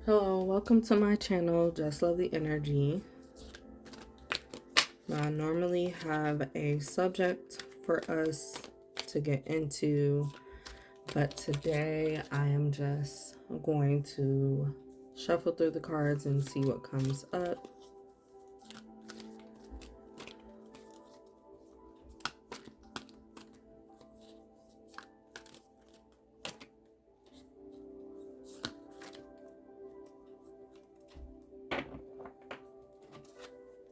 Hello, welcome to my channel, Just Love the Energy. I normally have a subject for us to get into, but today I am just going to shuffle through the cards and see what comes up.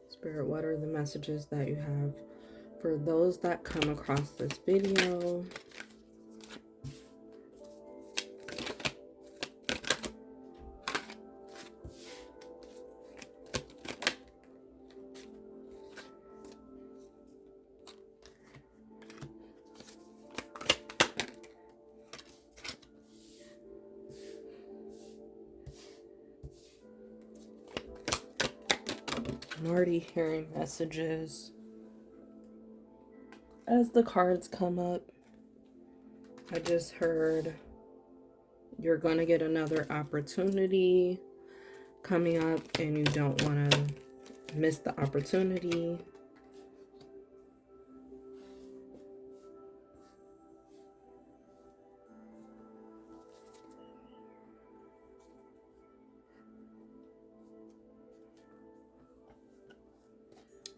Spirit, what are the messages that you have for those that come across this video? I'm already hearing messages as the cards come up. I just heard you're going to get another opportunity coming up and you don't want to miss the opportunity.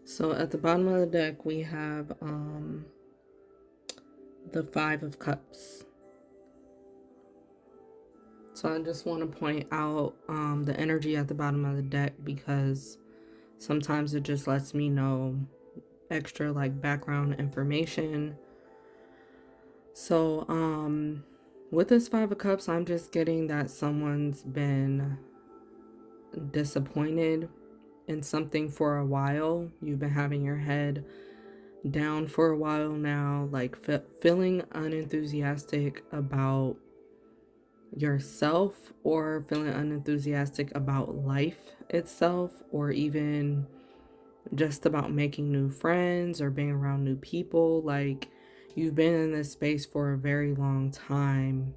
So at the bottom of the deck we have the Five of Cups. So I just want to point out the energy at the bottom of the deck, because sometimes it just lets me know extra like background information. So with this Five of Cups, I'm just getting that someone's been disappointed in something for a while. You've been having your head down for a while now, like feeling unenthusiastic about yourself, or feeling unenthusiastic about life itself, or even just about making new friends or being around new people. Like, you've been in this space for a very long time,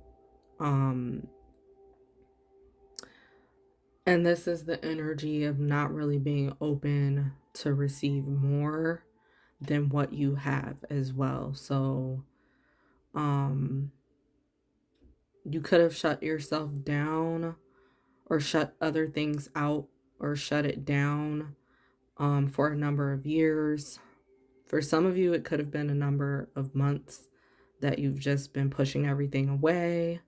and this is the energy of not really being open to receive more than what you have as well. So you could have shut yourself down, or shut other things out, or shut it down for a number of years. For some of you, it could have been a number of months that you've just been pushing everything away.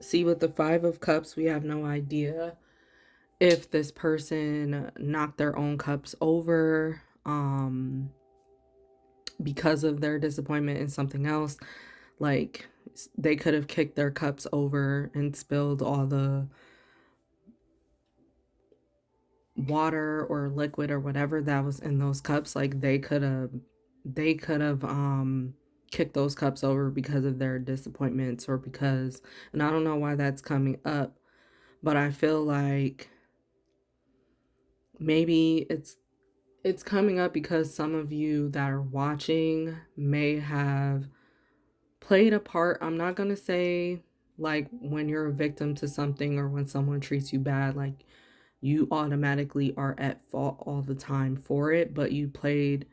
See, with the Five of Cups, we have no idea if this person knocked their own cups over because of their disappointment in something else. Like, they could have kicked their cups over and spilled all the water or liquid or whatever that was in those cups. Like, they could have kicked those cups over because of their disappointments, or because, and I don't know why that's coming up, but I feel like maybe it's coming up because some of you that are watching may have played a part. I'm not going to say like when you're a victim to something, or when someone treats you bad, like you automatically are at fault all the time for it, but you played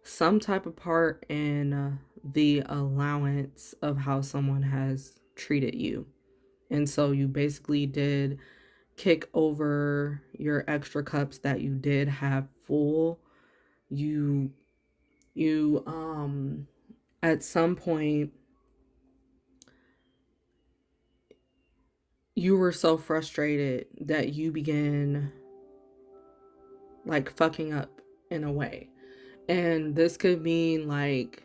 some type of part in the allowance of how someone has treated you. And so you basically did kick over your extra cups that you did have full. You at some point you were so frustrated that you began like fucking up in a way. And this could mean like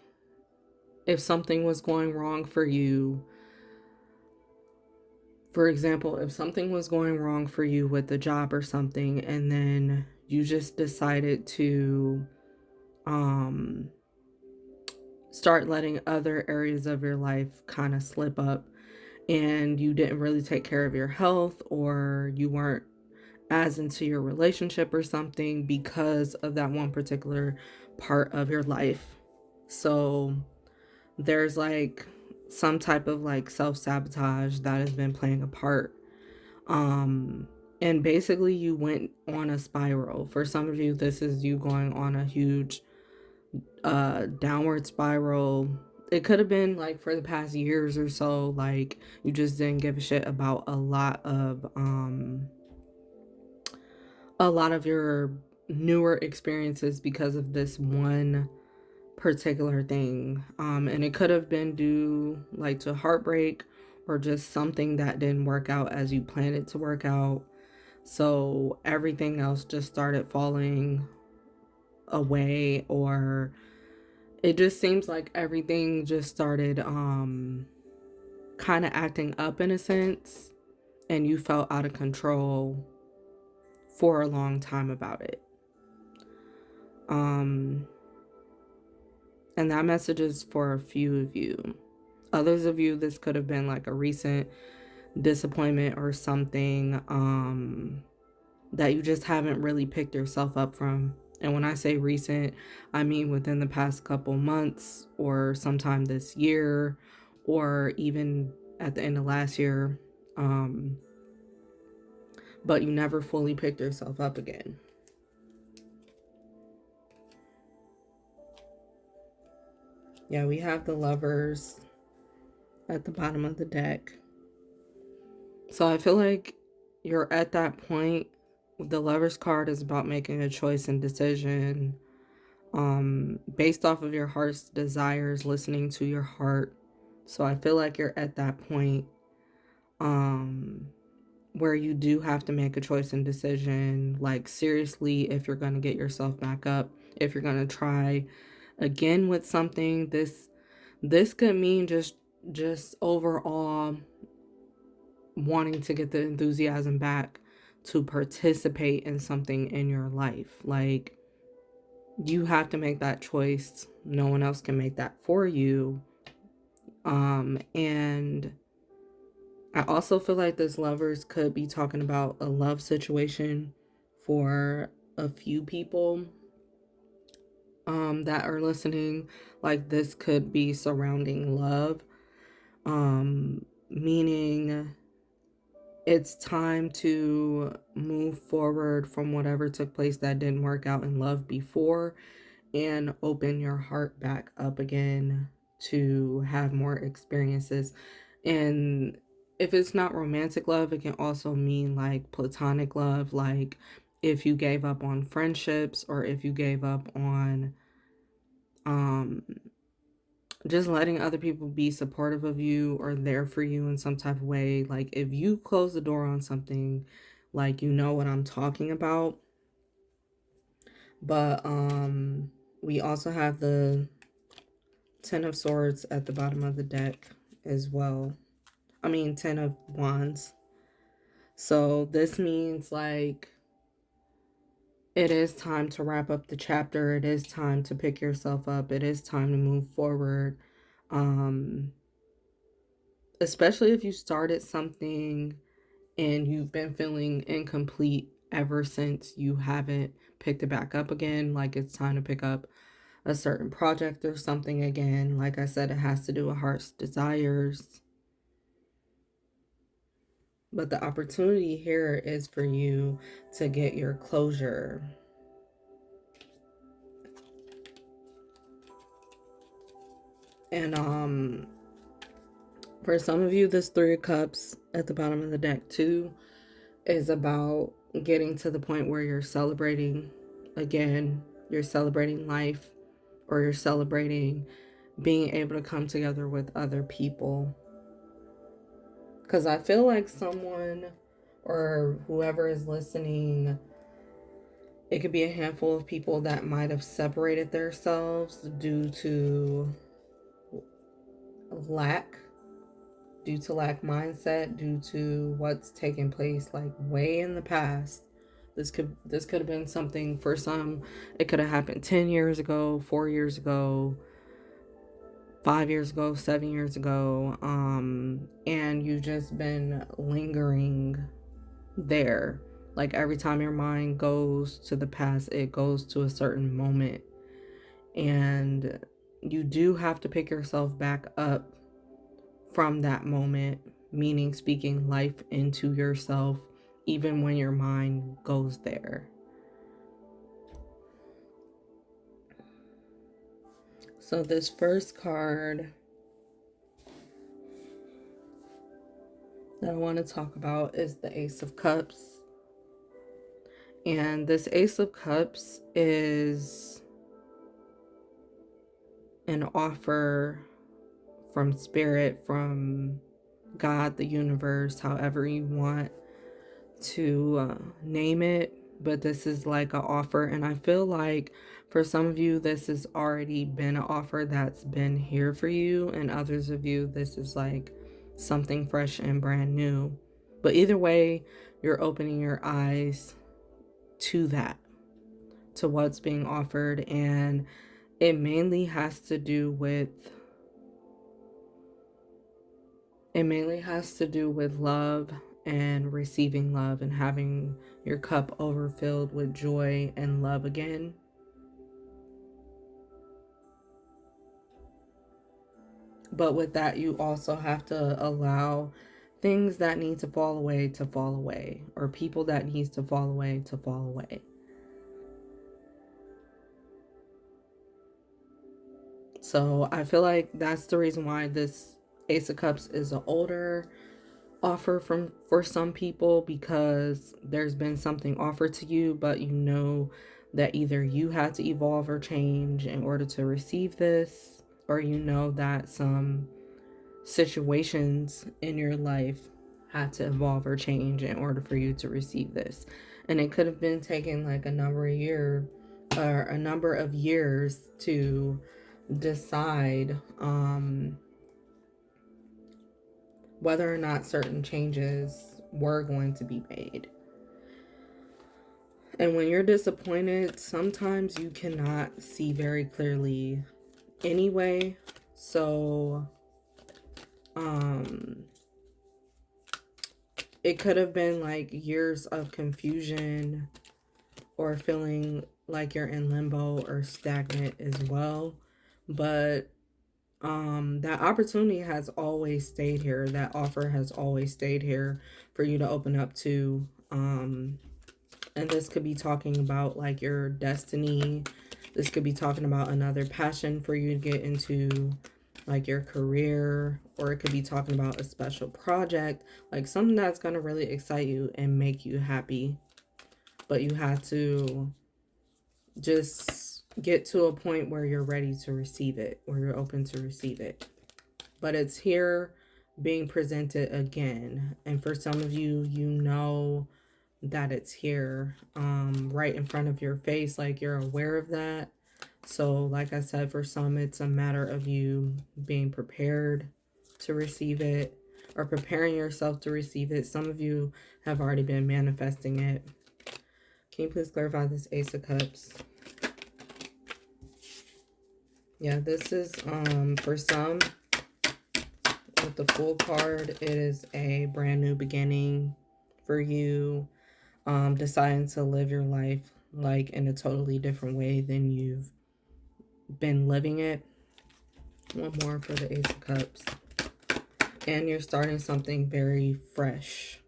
if something was going wrong for you. For example, if something was going wrong for you with the job or something, and then you just decided to start letting other areas of your life kind of slip up, and you didn't really take care of your health, or you weren't as into your relationship or something because of that one particular part of your life. So there's like some type of like self-sabotage that has been playing a part. And basically you went on a spiral. For some of you, this is you going on a huge downward spiral. It could have been like for the past years or so, like you just didn't give a shit about a lot of your newer experiences because of this one particular thing. And it could have been due like to heartbreak or just something that didn't work out as you planned it to work out. So everything else just started falling away, or it just seems like everything just started kind of acting up in a sense, and you felt out of control for a long time about it. And that message is for a few of you. Others of you, this could have been like a recent disappointment or something that you just haven't really picked yourself up from. And when I say recent, I mean within the past couple months or sometime this year or even at the end of last year. But you never fully picked yourself up again. Yeah, we have the Lovers at the bottom of the deck. So I feel like you're at that point. The Lovers card is about making a choice and decision based off of your heart's desires, listening to your heart. So I feel like you're at that point where you do have to make a choice and decision, like seriously, if you're going to get yourself back up, if you're going to try again with something. This could mean just overall wanting to get the enthusiasm back to participate in something in your life. Like, you have to make that choice. No one else can make that for you. And I also feel like this Lovers could be talking about a love situation for a few people that are listening. Like, this could be surrounding love, meaning it's time to move forward from whatever took place that didn't work out in love before and open your heart back up again to have more experiences. And if it's not romantic love, it can also mean like platonic love, like if you gave up on friendships or if you gave up on just letting other people be supportive of you or there for you in some type of way. Like if you close the door on something, like, you know what I'm talking about. But we also have the Ten of Swords at the bottom of the deck as well. I mean, Ten of Wands. So this means like it is time to wrap up the chapter. It is time to pick yourself up. It is time to move forward. Especially if you started something and you've been feeling incomplete ever since you haven't picked it back up again. Like, it's time to pick up a certain project or something again. Like I said, it has to do with heart's desires. But the opportunity here is for you to get your closure. And for some of you, this Three of Cups at the bottom of the deck too is about getting to the point where you're celebrating again. You're celebrating life, or you're celebrating being able to come together with other people. Because I feel like someone or whoever is listening, it could be a handful of people that might have separated themselves due to lack mindset, due to what's taken place like way in the past. This could have been something for some. It could have happened 10 years ago, 4 years ago, 5 years ago, 7 years ago. And you've just been lingering there. Like, every time your mind goes to the past, it goes to a certain moment. And you do have to pick yourself back up from that moment, meaning speaking life into yourself, even when your mind goes there. So, this first card that I want to talk about is the Ace of Cups. And this Ace of Cups is an offer from Spirit, from God, the universe, however you want to name it. But this is like an offer. And I feel like for some of you, this has already been an offer that's been here for you. And others of you, this is like something fresh and brand new. But either way, you're opening your eyes to that, to what's being offered. And it mainly has to do with love and receiving love and having your cup overfilled with joy and love again. But with that, you also have to allow things that need to fall away, or people that needs to fall away. So I feel like that's the reason why this Ace of Cups is an older offer for some people, because there's been something offered to you, but you know that either you had to evolve or change in order to receive this, or you know that some situations in your life had to evolve or change in order for you to receive this. And it could have been taking like a number of years to decide whether or not certain changes were going to be made. And when you're disappointed, sometimes you cannot see very clearly anyway. So it could have been like years of confusion, or feeling like you're in limbo or stagnant as well. But that opportunity has always stayed here. That offer has always stayed here for you to open up to. And this could be talking about like your destiny. This could be talking about another passion for you to get into, like your career, or it could be talking about a special project, like something that's going to really excite you and make you happy. But you have to just get to a point where you're ready to receive it, where you're open to receive it. But it's here being presented again. And for some of you, you know that it's here right in front of your face, like you're aware of that. So like I said, for some it's a matter of you being prepared to receive it, or preparing yourself to receive it. Some of you have already been manifesting it. Can you please clarify this Ace of Cups? Yeah, this is for some, with the Fool card, it is a brand new beginning for you. Deciding to live your life like in a totally different way than you've been living it. One more for the Ace of Cups. And you're starting something very fresh.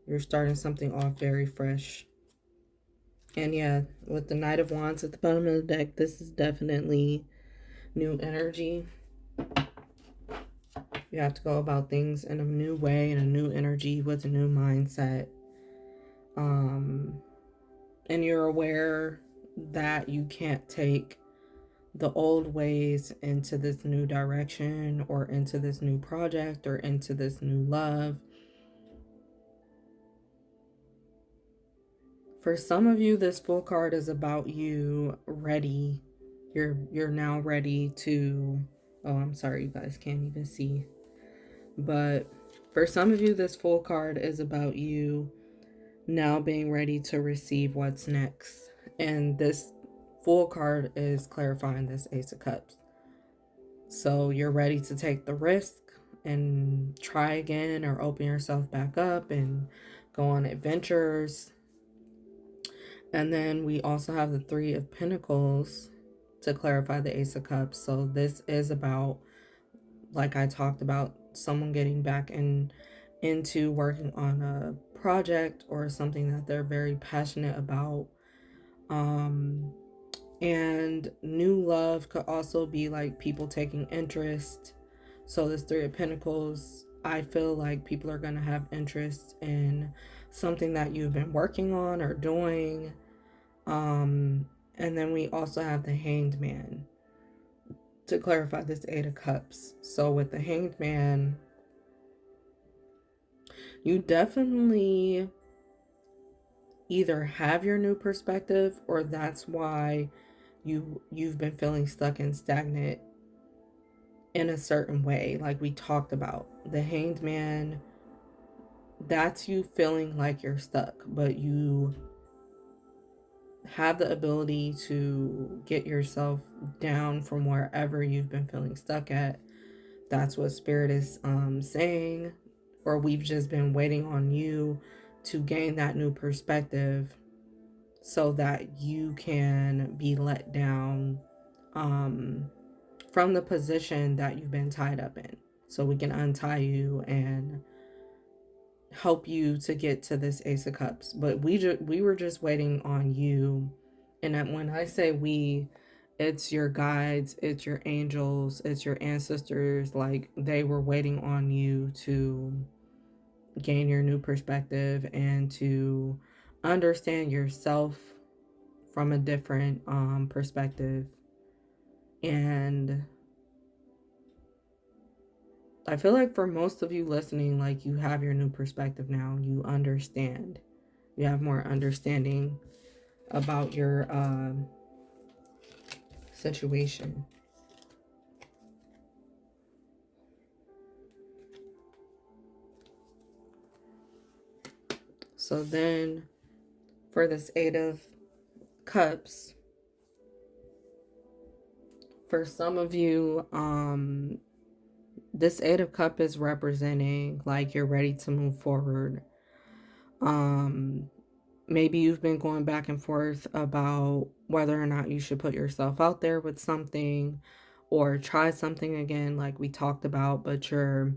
You're starting something off very fresh. And yeah, with the Knight of Wands at the bottom of the deck, this is definitely new energy. You have to go about things in a new way, in a new energy, with a new mindset. And you're aware that you can't take the old ways into this new direction, or into this new project, or into this new love. For some of you, this Fool card is about you ready. You're now ready to, oh, I'm sorry, you guys can't even see. But for some of you, this Fool card is about you now being ready to receive what's next. And this Fool card is clarifying this Ace of Cups. So you're ready to take the risk and try again, or open yourself back up and go on adventures. And then we also have the Three of Pentacles to clarify the Ace of Cups. So this is about like I talked about, someone getting back into working on a project or something that they're very passionate about. Um, and new love could also be like people taking interest. So this Three of Pentacles, I feel like people are going to have interest in something that you've been working on or doing. And then we also have the Hanged Man to clarify this Eight of Cups. So with the Hanged Man, you definitely either have your new perspective, or that's why you've been feeling stuck and stagnant in a certain way. Like we talked about, the Hanged Man, that's you feeling like you're stuck, but you have the ability to get yourself down from wherever you've been feeling stuck at. That's what Spirit is saying. Or we've just been waiting on you to gain that new perspective so that you can be let down from the position that you've been tied up in. So we can untie you and help you to get to this Ace of Cups. But we were just waiting on you. And when I say we, it's your guides, it's your angels, it's your ancestors. Like they were waiting on you to gain your new perspective and to understand yourself from a different perspective. And I feel like for most of you listening, like you have your new perspective now. You understand. You have more understanding about your situation. So then for this Eight of Cups, for some of you, this Eight of Cups is representing like you're ready to move forward. Maybe you've been going back and forth about whether or not you should put yourself out there with something or try something again, like we talked about, but you're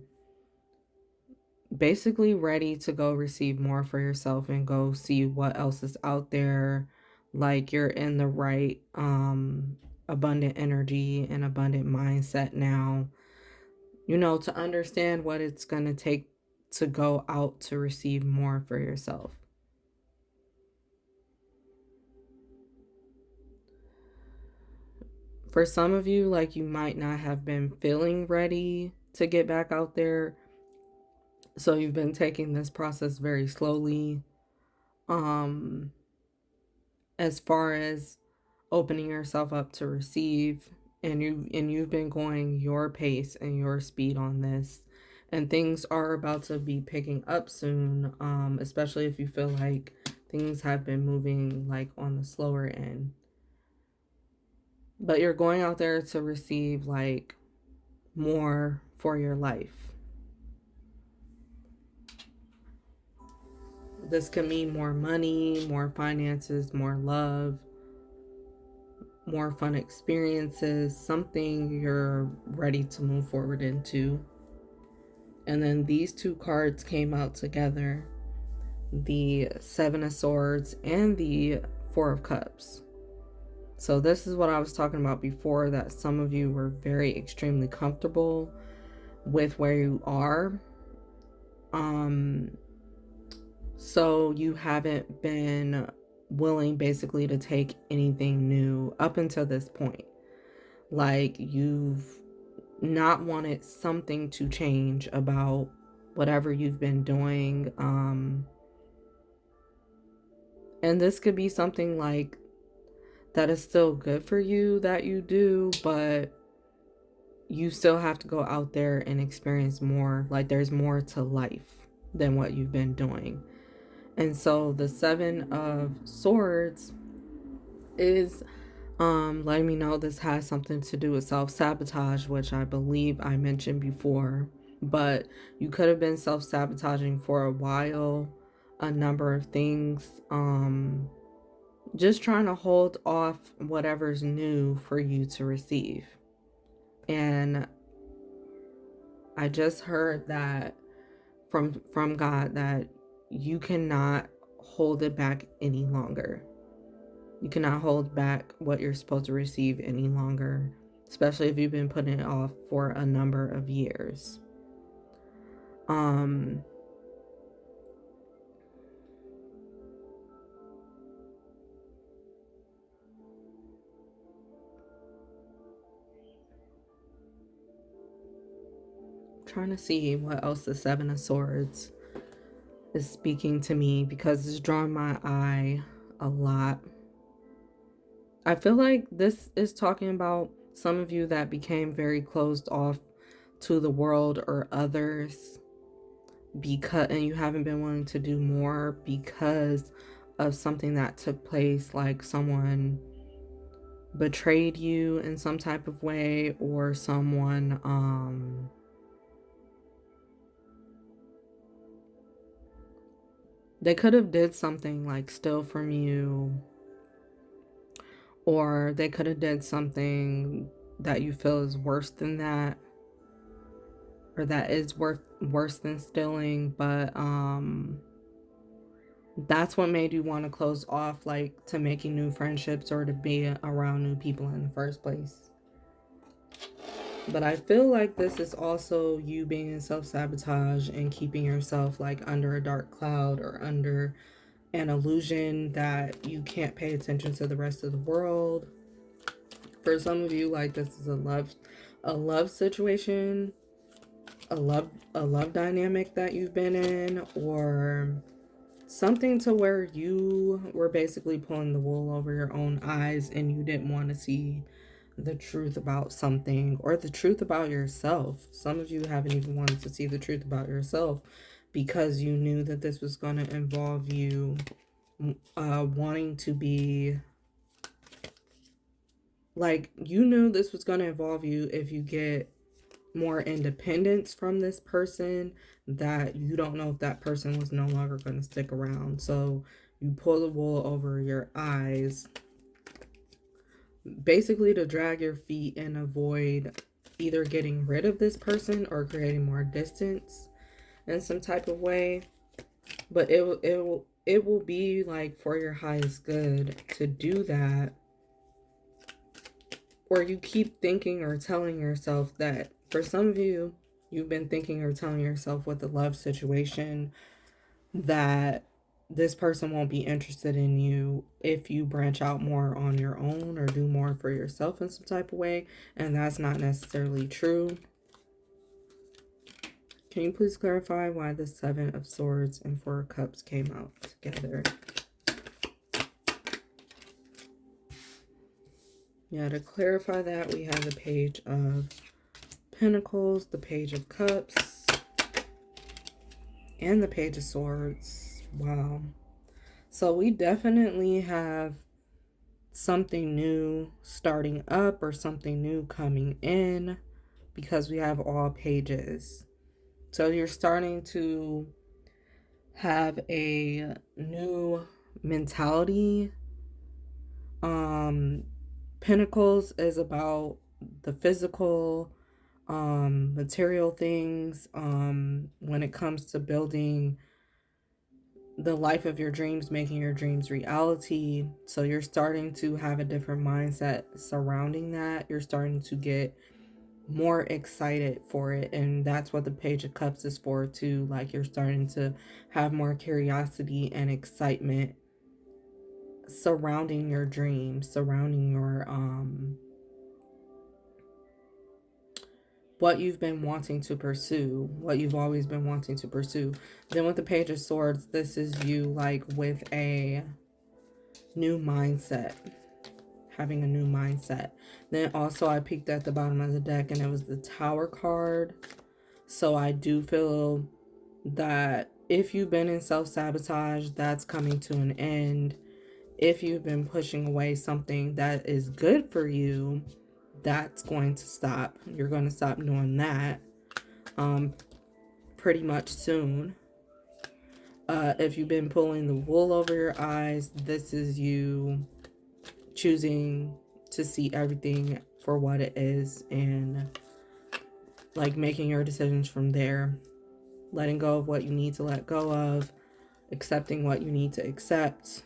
basically ready to go receive more for yourself and go see what else is out there. Like you're in the right abundant energy and abundant mindset now, you know, to understand what it's going to take to go out to receive more for yourself. For some of you, like you might not have been feeling ready to get back out there. So you've been taking this process very slowly. As far as opening yourself up to receive, and you've been going your pace and your speed on this, and things are about to be picking up soon, especially if you feel like things have been moving like on the slower end. But you're going out there to receive like more for your life. This can mean more money, more finances, more love, more fun experiences, something you're ready to move forward into. And then these two cards came out together, the Seven of Swords and the Four of Cups. So this is what I was talking about before, that some of you were very extremely comfortable with where you are. So you haven't been willing basically to take anything new up until this point. Like you've not wanted something to change about whatever you've been doing. And this could be something like that is still good for you that you do, but you still have to go out there and experience more. Like there's more to life than what you've been doing. And so the Seven of Swords is letting me know this has something to do with self-sabotage, which I believe I mentioned before. But you could have been self-sabotaging for a while, a number of things. Just trying to hold off whatever's new for you to receive. And I just heard that from God, that you cannot hold it back any longer. You cannot hold back what you're supposed to receive any longer, especially if you've been putting it off for a number of years. Trying to see what else the Seven of Swords is speaking to me, because it's drawing my eye a lot. I feel like this is talking about some of you that became very closed off to the world or others, and you haven't been willing to do more because of something that took place, like someone betrayed you in some type of way, or someone they could have did something like steal from you, or they could have did something that you feel is worse than that, or that is worse than stealing, but that's what made you want to close off, like, to making new friendships or to be around new people in the first place. But I feel like this is also you being in self-sabotage and keeping yourself like under a dark cloud or under an illusion that you can't pay attention to the rest of the world. For some of you, like, this is a love situation, a love dynamic that you've been in, or something to where you were basically pulling the wool over your own eyes and you didn't want to see the truth about something, or the truth about yourself. Some of you haven't even wanted to see the truth about yourself because you knew that this was going to involve you wanting to be, like, you knew this was going to involve you if you get more independence from this person, that you don't know if that person was no longer going to stick around. So you pull the wool over your eyes, basically to drag your feet and avoid either getting rid of this person or creating more distance in some type of way. But it will be like for your highest good to do that. Or you keep thinking or telling yourself that, for some of you, you've been thinking or telling yourself with the love situation that this person won't be interested in you if you branch out more on your own or do more for yourself in some type of way. And that's not necessarily true. Can you please clarify why the Seven of Swords and Four of Cups came out together? Yeah, to clarify that, we have the Page of Pentacles, the Page of Cups, and the Page of Swords. Wow. So we definitely have something new starting up or something new coming in, because we have all pages. So you're starting to have a new mentality. Pentacles is about the physical, material things, when it comes to building the life of your dreams, making your dreams reality. So you're starting to have a different mindset surrounding that. You're starting to get more excited for it, and that's what the Page of Cups is for too. Like, you're starting to have more curiosity and excitement surrounding your dreams, surrounding your what you've been wanting to pursue, what you've always been wanting to pursue. Then with the Page of Swords, this is you like with a new mindset, having a new mindset. Then also I peeked at the bottom of the deck and it was the Tower card. So I do feel that if you've been in self-sabotage, that's coming to an end. If you've been pushing away something that is good for you, that's going to stop. You're going to stop doing that pretty much soon. If you've been pulling the wool over your eyes, this is you choosing to see everything for what it is and like making your decisions from there, letting go of what you need to let go of, accepting what you need to accept.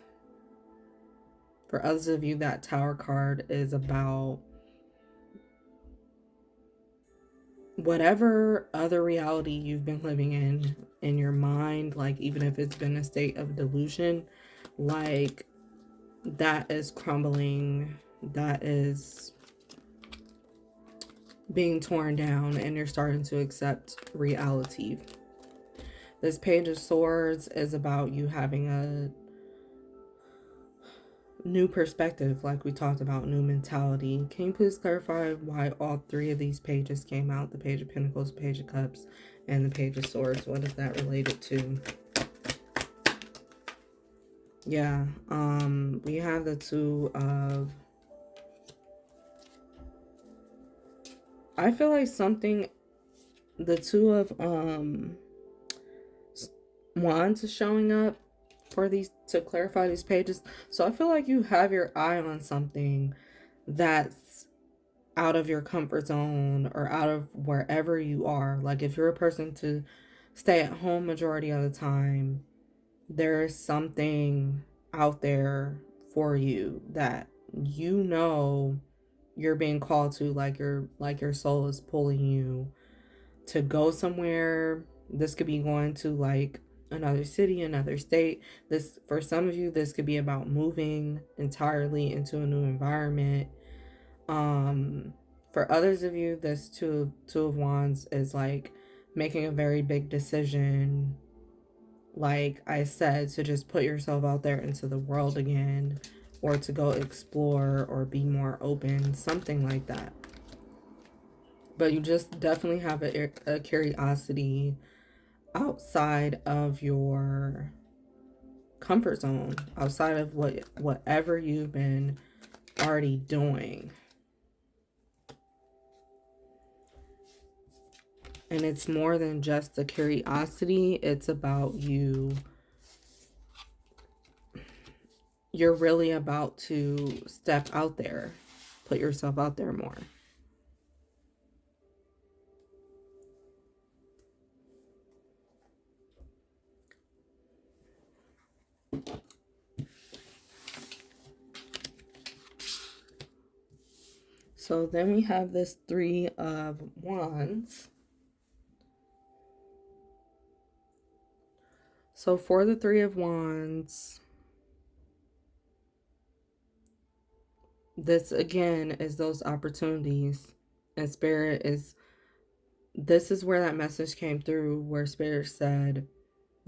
For others of you, that Tower card is about whatever other reality you've been living in your mind, like even if it's been a state of delusion, like that is crumbling, that is being torn down, and you're starting to accept reality. This Page of Swords is about you having a new perspective, like we talked about, new mentality. Can you please clarify why all three of these pages came out? The Page of Pentacles, Page of Cups, and the Page of Swords. What is that related to? Yeah, we have the Two of... I feel like something... The Two of Wands is showing up for these, to clarify these pages. So I feel like you have your eye on something that's out of your comfort zone or out of wherever you are. Like if you're a person to stay at home majority of the time, there's something out there for you that you know you're being called to, like your soul is pulling you to go somewhere. This could be going to like another city, another state. This, for some of you, this could be about moving entirely into a new environment. For others of you, this two of Wands is like making a very big decision, like I said, to just put yourself out there into the world again, or to go explore or be more open, something like that. But you just definitely have a curiosity outside of your comfort zone, outside of whatever you've been already doing. And it's more than just a curiosity. It's about you. You're really about to step out there, put yourself out there more. So then we have this Three of Wands. So for the Three of Wands, this again is those opportunities. And Spirit is, this is where that message came through, where Spirit said,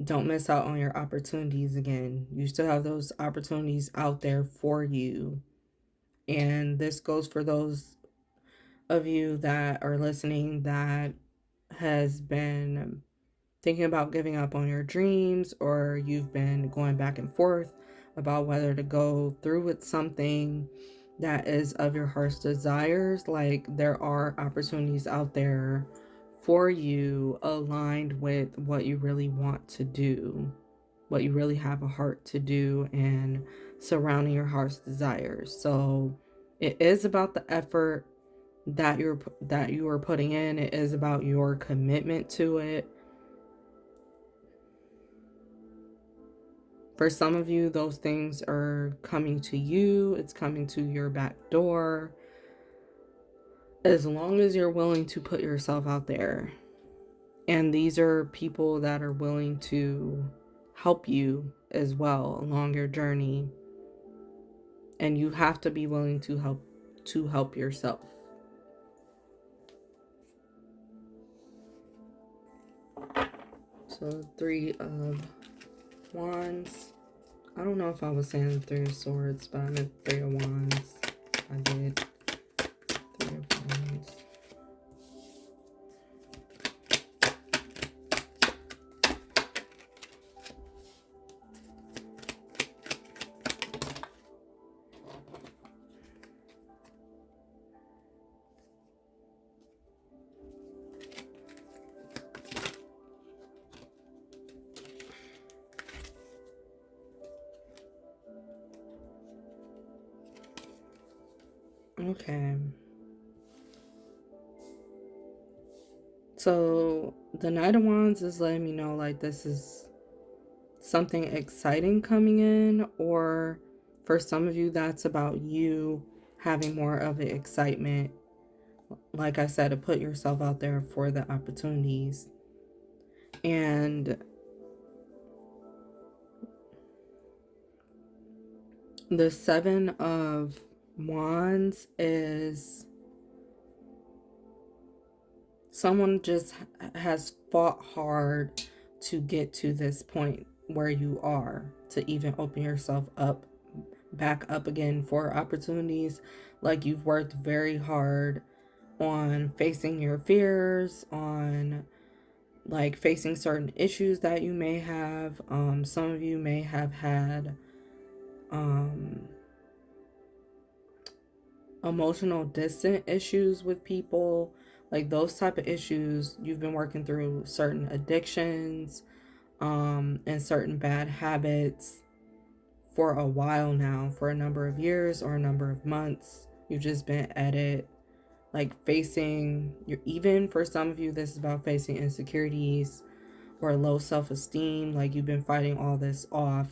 don't miss out on your opportunities again. You still have those opportunities out there for you. And this goes for those of you that are listening that has been thinking about giving up on your dreams, or you've been going back and forth about whether to go through with something that is of your heart's desires. Like there are opportunities out there for you aligned with what you really want to do, what you really have a heart to do, and surrounding your heart's desires. So it is about the effort that you are putting in. It is about your commitment to it. For some of you, those things are coming to you. It's coming to your back door. As long as you're willing to put yourself out there. And these are people that are willing to help you as well along your journey. And you have to be willing to help yourself. So Three of Wands. I don't know if I was saying Three of Swords, but I meant Three of Wands. I did. Three of Wands. Okay. So the Knight of Wands is letting me know like this is something exciting coming in, or for some of you that's about you having more of an excitement, like I said, to put yourself out there for the opportunities. And the Seven of Wands is someone just has fought hard to get to this point where you are, to even open yourself up, back up again for opportunities. Like you've worked very hard on facing your fears, on like facing certain issues that you may have. Some of you may have had emotional distant issues with people, like those type of issues. You've been working through certain addictions and certain bad habits for a while now, for a number of years or a number of months. You've just been at it, like facing your, even for some of you this is about facing insecurities or low self-esteem. Like you've been fighting all this off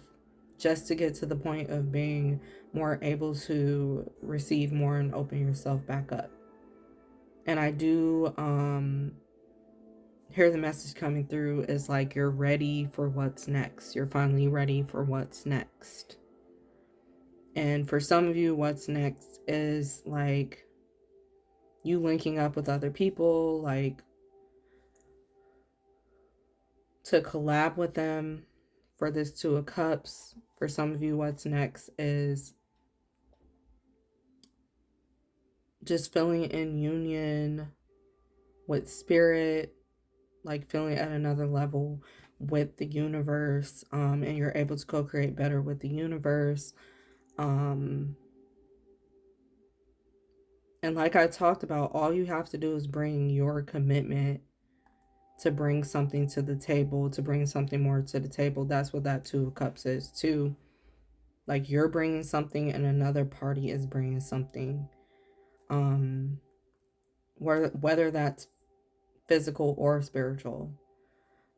just to get to the point of being more able to receive more and open yourself back up. And I do hear the message coming through is like you're ready for what's next. You're finally ready for what's next. And for some of you, what's next is like you linking up with other people, like to collab with them for this Two of Cups. For some of you, what's next is just feeling in union with spirit, like feeling at another level with the universe, and you're able to co-create better with the universe. And like I talked about, all you have to do is bring your commitment to bring something to the table, to bring something more to the table. That's what that Two of Cups is too. Like you're bringing something and another party is bringing something. Whether that's physical or spiritual,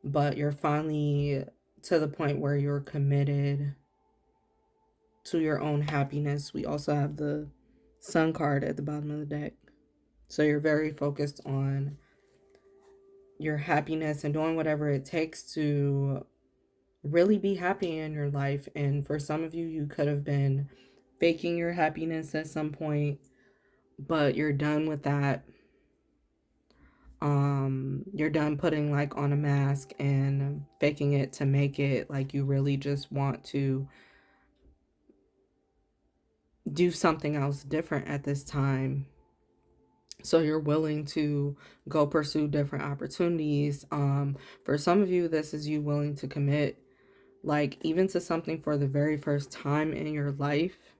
but you're finally to the point where you're committed to your own happiness. We also have the Sun card at the bottom of the deck. So you're very focused on your happiness and doing whatever it takes to really be happy in your life. And for some of you, you could have been faking your happiness at some point, but you're done with that. You're done putting like on a mask and faking it to make it. Like you really just want to do something else different at this time. So you're willing to go pursue different opportunities. For some of you, this is you willing to commit, like even to something for the very first time in your life.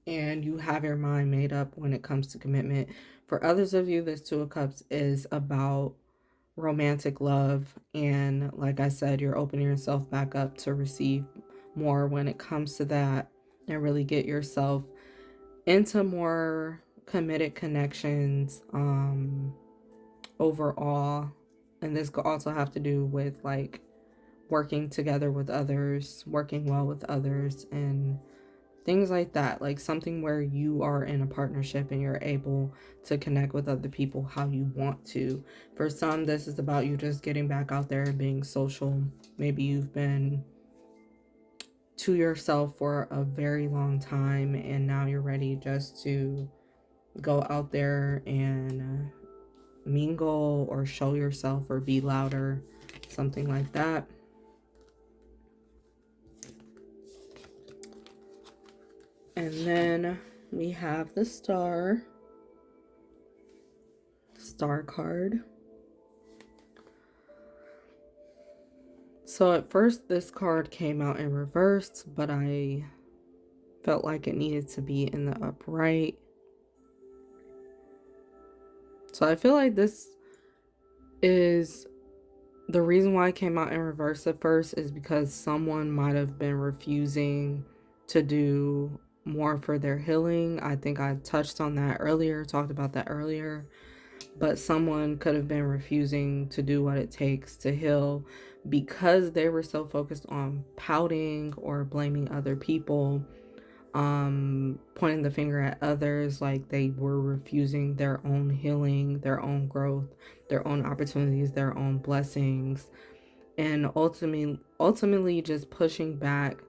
And you have your mind made up when it comes to commitment. For others of you, this Two of Cups is about romantic love. And like I said, you're opening yourself back up to receive more when it comes to that, and really get yourself into more committed connections overall. And this could also have to do with like working together with others, working well with others, and things like that. Like something where you are in a partnership and you're able to connect with other people how you want to. For some, this is about you just getting back out there and being social. Maybe you've been to yourself for a very long time and now you're ready just to go out there and mingle or show yourself or be louder, something like that. And then we have the Star card. So at first this card came out in reverse, but I felt like it needed to be in the upright. So I feel like this is the reason why it came out in reverse at first is because someone might have been refusing to do more for their healing. I think I touched on that earlier, talked about that earlier. but someone could have been refusing to do what it takes to heal because they were so focused on pouting or blaming other people, pointing the finger at others, like they were refusing their own healing, their own growth, their own opportunities, their own blessings, and ultimately just pushing back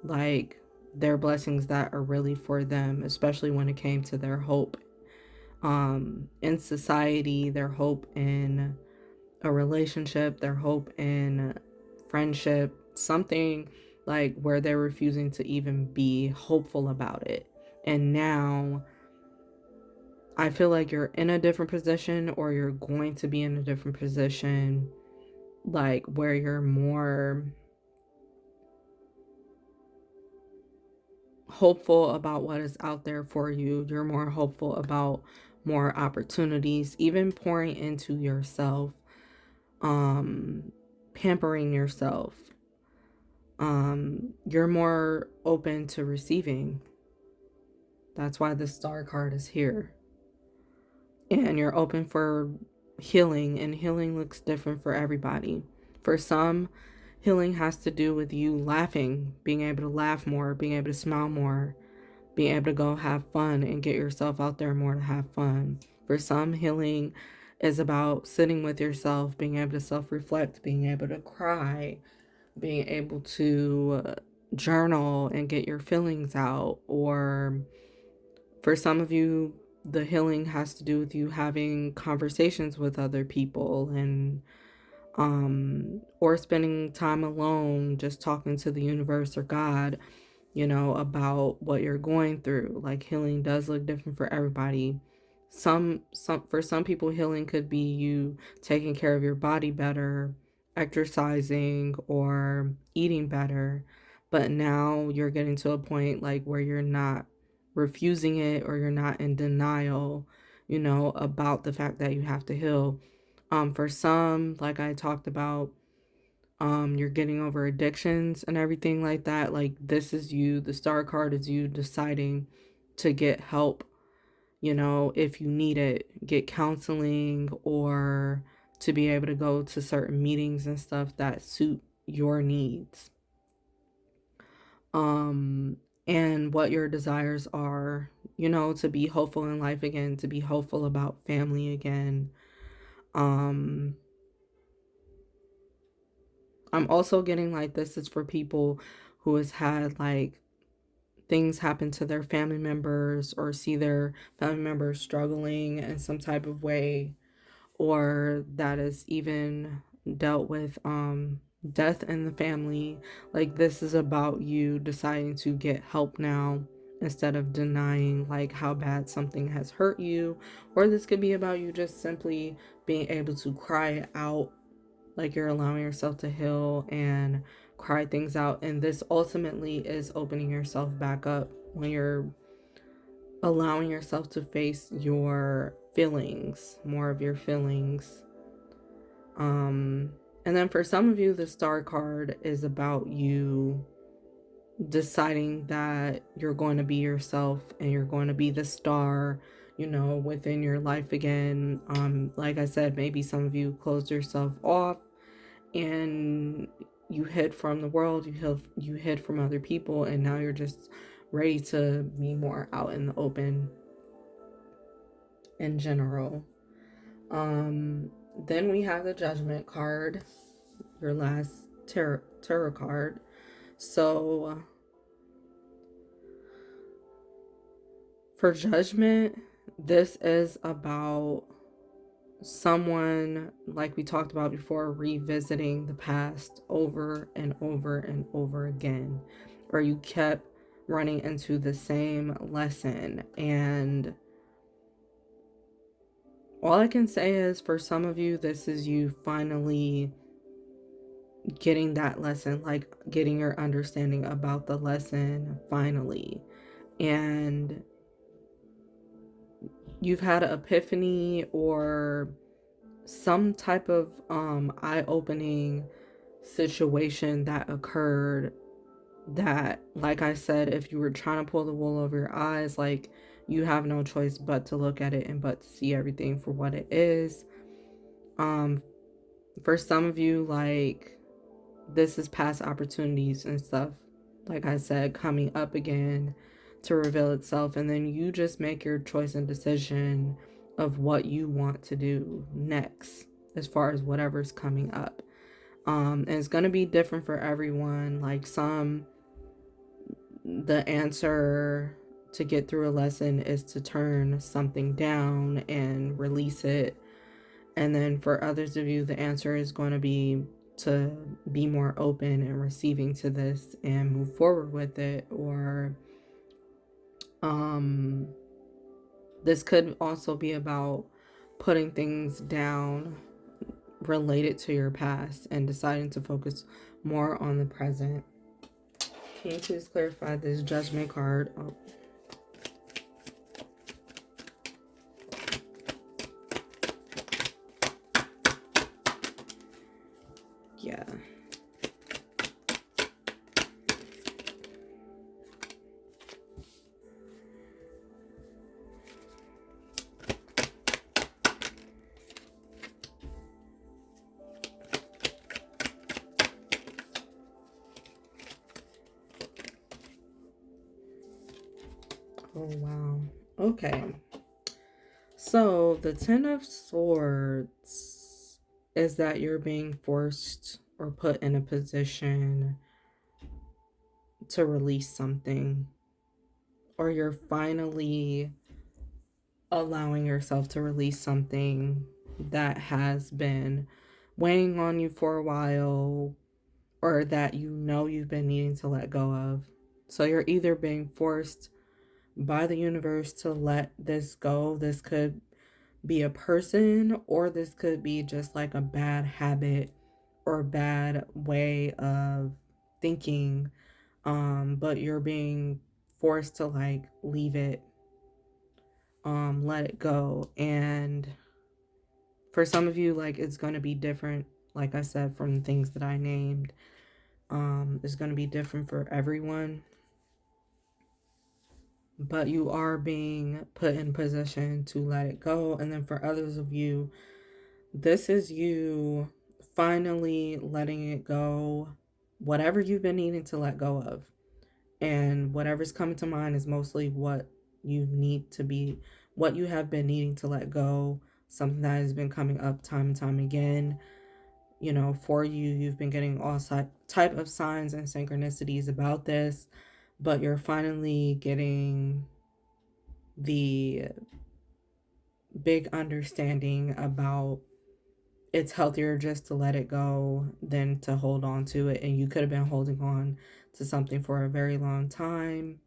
like their blessings that are really for them, especially when it came to their hope in society, their hope in a relationship, their hope in friendship, something like where they're refusing to even be hopeful about it. And now I feel like you're in a different position, or you're going to be in a different position, like where you're more hopeful about what is out there for you. You're more hopeful about more opportunities, even pouring into yourself, um, pampering yourself. You're more open to receiving. That's why the star card is here. And you're open for healing, and healing looks different for everybody. For some, healing has to do with you laughing, being able to laugh more, being able to smile more, being able to go have fun and get yourself out there more to have fun. For some, healing is about sitting with yourself, being able to self-reflect, being able to cry, being able to journal and get your feelings out. Or for some of you, the healing has to do with you having conversations with other people, and or spending time alone just talking to the universe or God, about what you're going through. Like, healing does look different for everybody. Some for some people, healing could be you taking care of your body better, exercising, or eating better. But now you're getting to a point like where you're not refusing it, or you're not in denial, about the fact that you have to heal. For some, like I talked about, you're getting over addictions and everything like that. Like, this is you, the star card is you deciding to get help, if you need it, get counseling, or to be able to go to certain meetings and stuff that suit your needs, um and what your desires are, to be hopeful in life again, to be hopeful about family again. um I'm also getting like this is for people who has had like things happen to their family members, or see their family members struggling in some type of way, or that is even dealt with death in the family. Like, this is about you deciding to get help now, instead of denying like how bad something has hurt you. Or this could be about you just simply being able to cry it out, like you're allowing yourself to heal and cry things out. And this ultimately is opening yourself back up when you're allowing yourself to face your feelings, more of your feelings. And then for some of you, the star card is about you deciding that you're going to be yourself, and you're going to be the star, within your life again. Like I said, maybe some of you closed yourself off and you hid from the world, you hid from other people, and now you're just ready to be more out in the open in general. Then we have the Judgment card, your last tarot card. So for Judgment, this is about someone, like we talked about before, revisiting the past over and over and over again, or you kept running into the same lesson. And all I can say is, for some of you, this is you finally getting that lesson, like getting your understanding about the lesson finally. And you've had an epiphany, or some type of eye-opening situation that occurred, that, like I said, if you were trying to pull the wool over your eyes, like you have no choice but to look at it and but to see everything for what it is. For some of you, like, this is past opportunities and stuff, like I said, coming up again to reveal itself, and then you just make your choice and decision of what you want to do next as far as whatever's coming up. And it's going to be different for everyone. Like, some, the answer to get through a lesson is to turn something down and release it. And then for others of you, the answer is going to be to be more open and receiving to this and move forward with it. Or this could also be about putting things down related to your past and deciding to focus more on the present. Can you please clarify this Judgment card? Oh. Yeah. Oh, wow. Okay. So the Ten of Swords is that you're being forced or put in a position to release something, or you're finally allowing yourself to release something that has been weighing on you for a while, or that you know you've been needing to let go of. So you're either being forced by the universe to let this go. This could be a person, or this could be just like a bad habit or bad way of thinking. But you're being forced to like leave it, let it go. And for some of you, like, it's going to be different, like I said, from the things that I named. It's going to be different for everyone, but you are being put in position to let it go. And then for others of you, this is you finally letting it go, whatever you've been needing to let go of. And whatever's coming to mind is mostly what you need to be, what you have been needing to let go, something that has been coming up time and time again. You know, for you, you've been getting all type of signs and synchronicities about this, but you're finally getting the big understanding about it's healthier just to let it go than to hold on to it. And you could have been holding on to something for a very long time.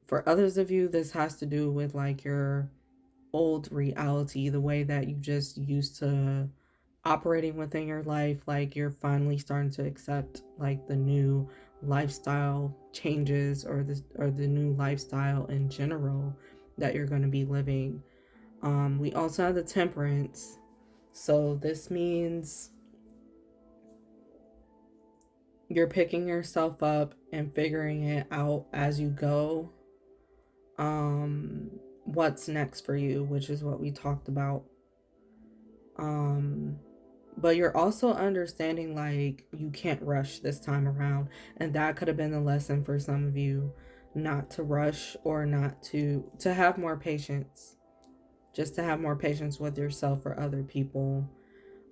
For others of you, this has to do with like your old reality, the way that you just used to operating within your life. Like, you're finally starting to accept like the new lifestyle changes, or the new lifestyle in general that you're going to be living. We also have the Temperance. So this means you're picking yourself up and figuring it out as you go. What's next for you, which is what we talked about. But you're also understanding like you can't rush this time around, and that could have been the lesson for some of you, not to rush, or not to have more patience, just to have more patience with yourself or other people.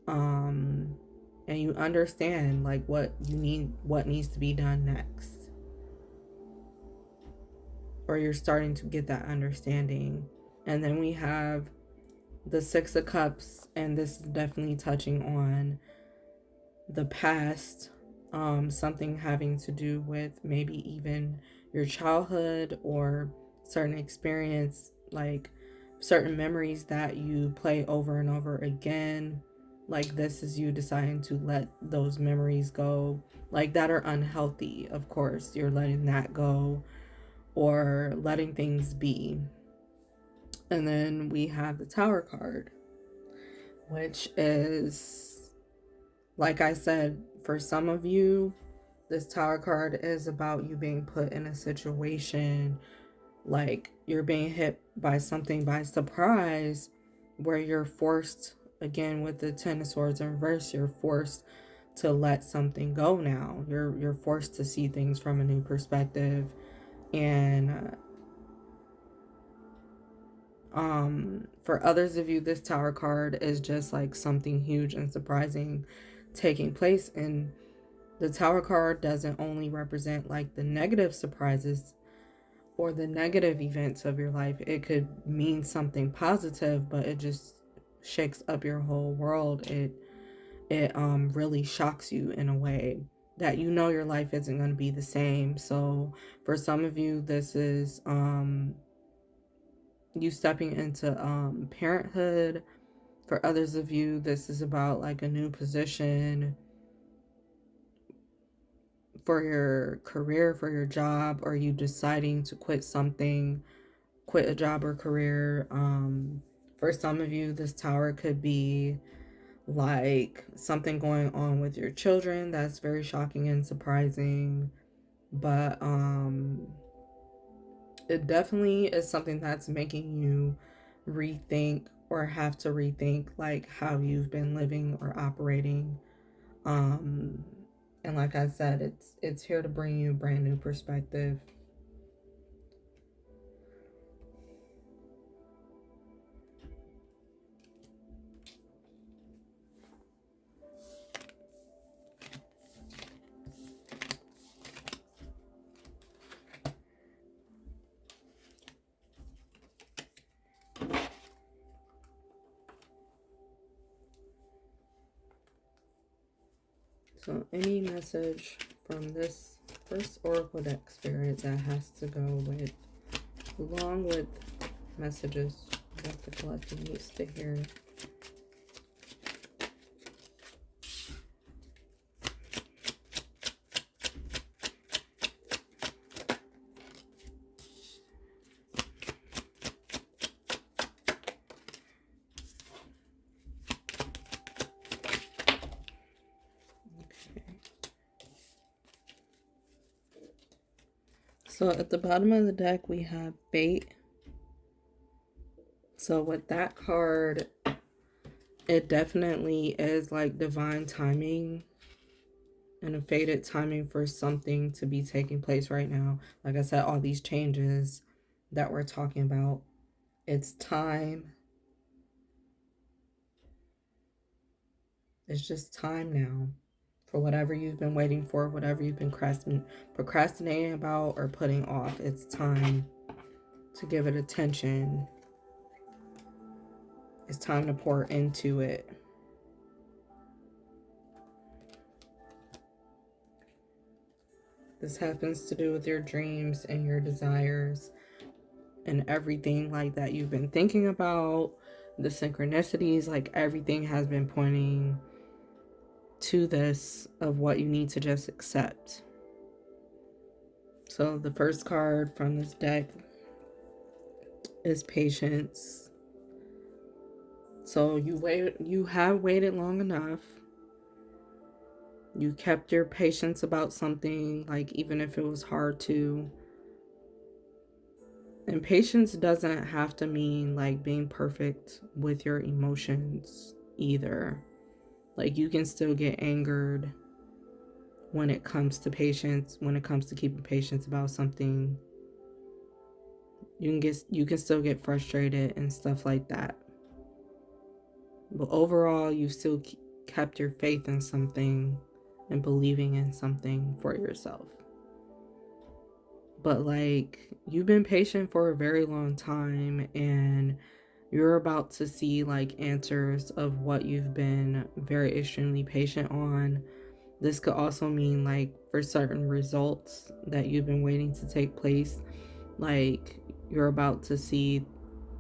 And you understand like what you need, what needs to be done next, or you're starting to get that understanding. And then we have the Six of Cups, and this is definitely touching on the past, something having to do with maybe even your childhood, or certain experience, like certain memories that you play over and over again. Like, this is you deciding to let those memories go, like that are unhealthy. Of course, you're letting that go, or letting things be. And then we have the Tower card, which is, like I said, for some of you, this Tower card is about you being put in a situation like you're being hit by something by surprise, where you're forced, again with the Ten of Swords in reverse, you're forced to let something go now. You're forced to see things from a new perspective. And for others of you, this Tower card is just like something huge and surprising taking place. And the Tower card doesn't only represent like the negative surprises or the negative events of your life. It could mean something positive, but it just shakes up your whole world. It really shocks you in a way that you know your life isn't going to be the same. So for some of you, this is you stepping into parenthood. For others of you, this is about like a new position for your career, for your job, or you deciding to quit something, quit a job or career. For some of you, this Tower could be like something going on with your children that's very shocking and surprising. But it definitely is something that's making you rethink or have to rethink like how you've been living or operating. um and like I said, it's here to bring you a brand new perspective. So any message from this first oracle deck, Spirit, that has to go with, along with messages that the collective needs to hear. So at the bottom of the deck, we have fate. So with that card, it definitely is like divine timing and a fated timing for something to be taking place right now. Like I said, all these changes that we're talking about, it's time. It's just time now for whatever you've been waiting for, whatever you've been procrastinating about or putting off. It's time to give it attention. It's time to pour into it. This happens to do with your dreams and your desires and everything like that you've been thinking about. The synchronicities, like everything has been pointing to this of what you need to just accept. So the first card from this deck is patience. So you have waited long enough. You kept your patience about something, like even if it was hard to. And patience doesn't have to mean like being perfect with your emotions either. Like you can still get angered when it comes to patience, when it comes to keeping patience about something. You can still get frustrated and stuff like that. But overall, you still kept your faith in something and believing in something for yourself. But like you've been patient for a very long time, and you're about to see like answers of what you've been very extremely patient on. This could also mean like for certain results that you've been waiting to take place, like you're about to see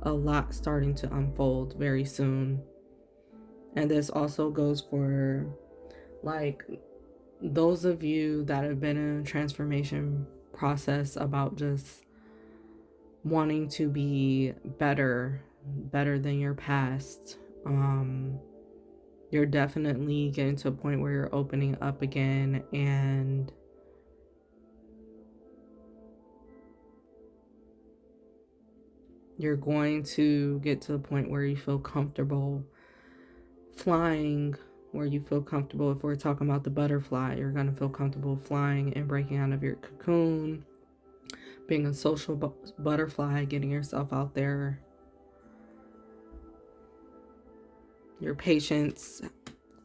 a lot starting to unfold very soon. And this also goes for like those of you that have been in a transformation process about just wanting to be better than your past. You're definitely getting to a point where you're opening up again, and You're going to get to a point where you feel comfortable flying, where you feel comfortable. If we're talking about the butterfly, you're going to feel comfortable flying and breaking out of your cocoon, being a social butterfly, getting yourself out there. Your patience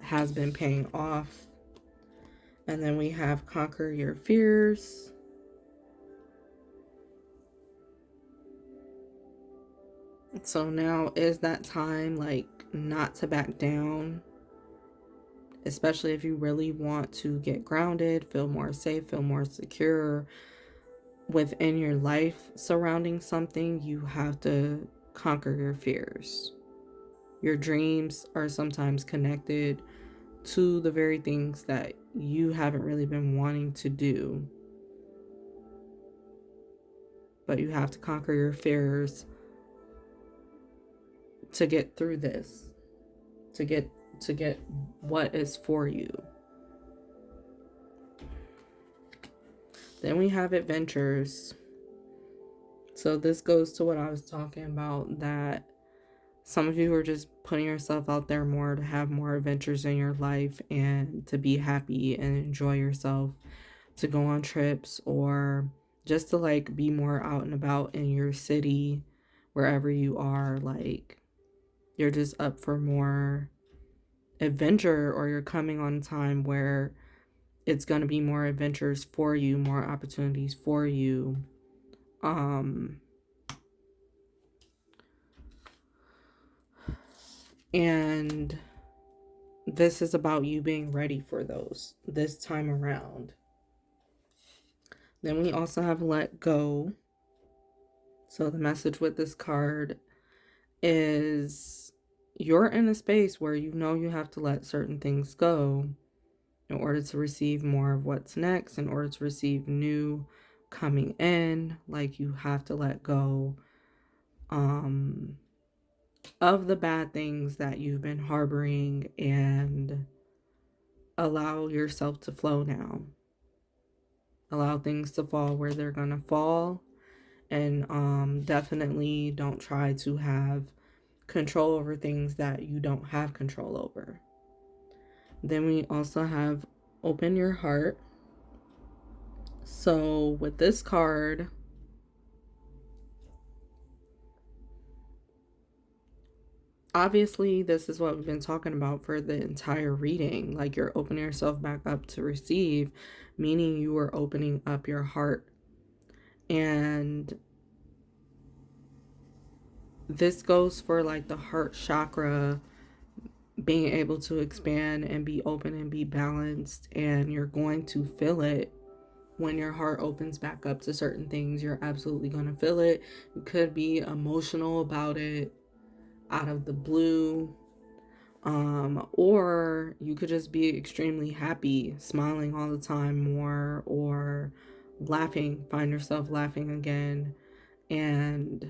has been paying off. And then we have conquer your fears. So now is that time, like, not to back down, especially if you really want to get grounded, feel more safe, feel more secure within your life surrounding something. You have to conquer your fears. Your dreams are sometimes connected to the very things that you haven't really been wanting to do. But you have to conquer your fears to get through this, to get what is for you. Then we have adventures. So this goes to what I was talking about, that some of you are just putting yourself out there more to have more adventures in your life and to be happy and enjoy yourself, to go on trips, or just to like be more out and about in your city, wherever you are. Like, you're just up for more adventure, or you're coming on time where it's going to be more adventures for you, more opportunities for you. And this is about you being ready for those this time around. Then we also have let go. So the message with this card is you're in a space where you know you have to let certain things go in order to receive more of what's next, in order to receive new coming in. Like, you have to let go of the bad things that you've been harboring and allow yourself to flow now. Allow things to fall where they're going to fall. And definitely don't try to have control over things that you don't have control over. Then we also have open your heart. So with this card, obviously this is what we've been talking about for the entire reading. Like, you're opening yourself back up to receive, meaning you are opening up your heart. And this goes for like the heart chakra being able to expand and be open and be balanced. And you're going to feel it when your heart opens back up to certain things. You're absolutely going to feel it. You could be emotional about it out of the blue, or you could just be extremely happy, smiling all the time more, or laughing, find yourself laughing again. And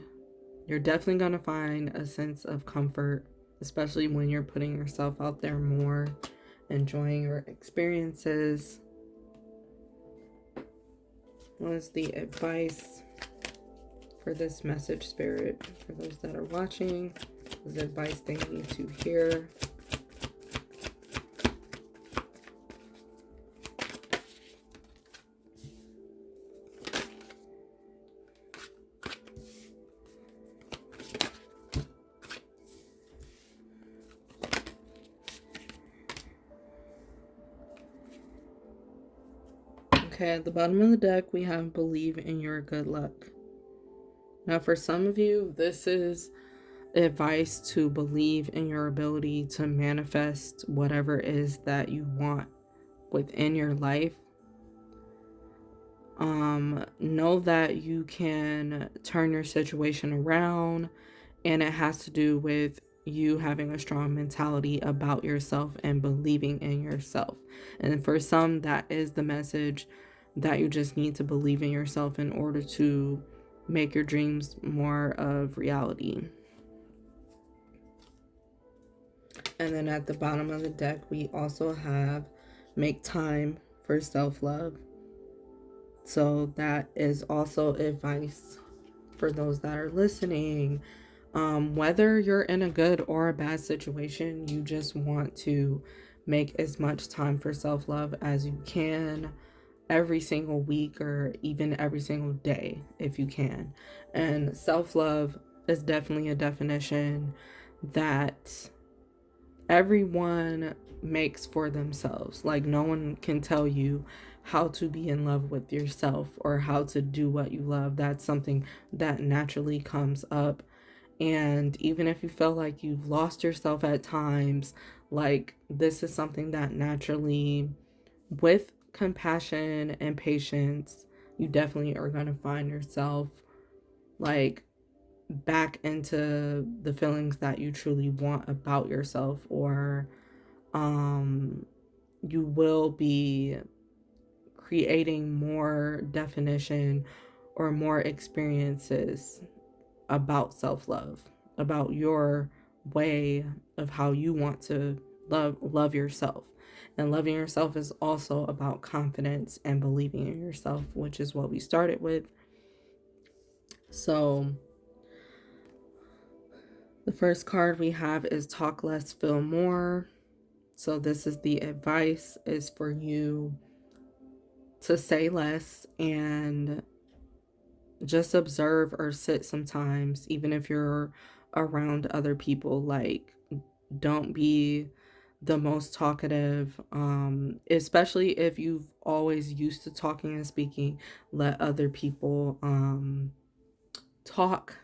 you're definitely going to find a sense of comfort, especially when you're putting yourself out there more, enjoying your experiences. What is the advice for this message, Spirit? For those that are watching, what is the advice they need to hear? Okay, at the bottom of the deck, we have believe in your good luck. Now, for some of you, this is advice to believe in your ability to manifest whatever it is that you want within your life. Know that you can turn your situation around, and it has to do with you having a strong mentality about yourself and believing in yourself. And for some, that is the message, that you just need to believe in yourself in order to make your dreams more of reality. And then at the bottom of the deck, we also have make time for self-love. So that is also advice for those that are listening, whether you're in a good or a bad situation, you just want to make as much time for self-love as you can every single week or even every single day if you can. And self-love is definitely a definition that everyone makes for themselves. Like, no one can tell you how to be in love with yourself or how to do what you love. That's something that naturally comes up. And even if you feel like you've lost yourself at times, like, this is something that naturally, with compassion and patience, you definitely are going to find yourself like back into the feelings that you truly want about yourself, or you will be creating more definition or more experiences about self-love, about your way of how you want to love yourself. And loving yourself is also about confidence and believing in yourself, which is what we started with. So the first card we have is talk less, feel more. So this is the advice is for you to say less and just observe or sit sometimes, even if you're around other people. Like, don't be the most talkative, especially if you've always used to talking and speaking. Let other people talk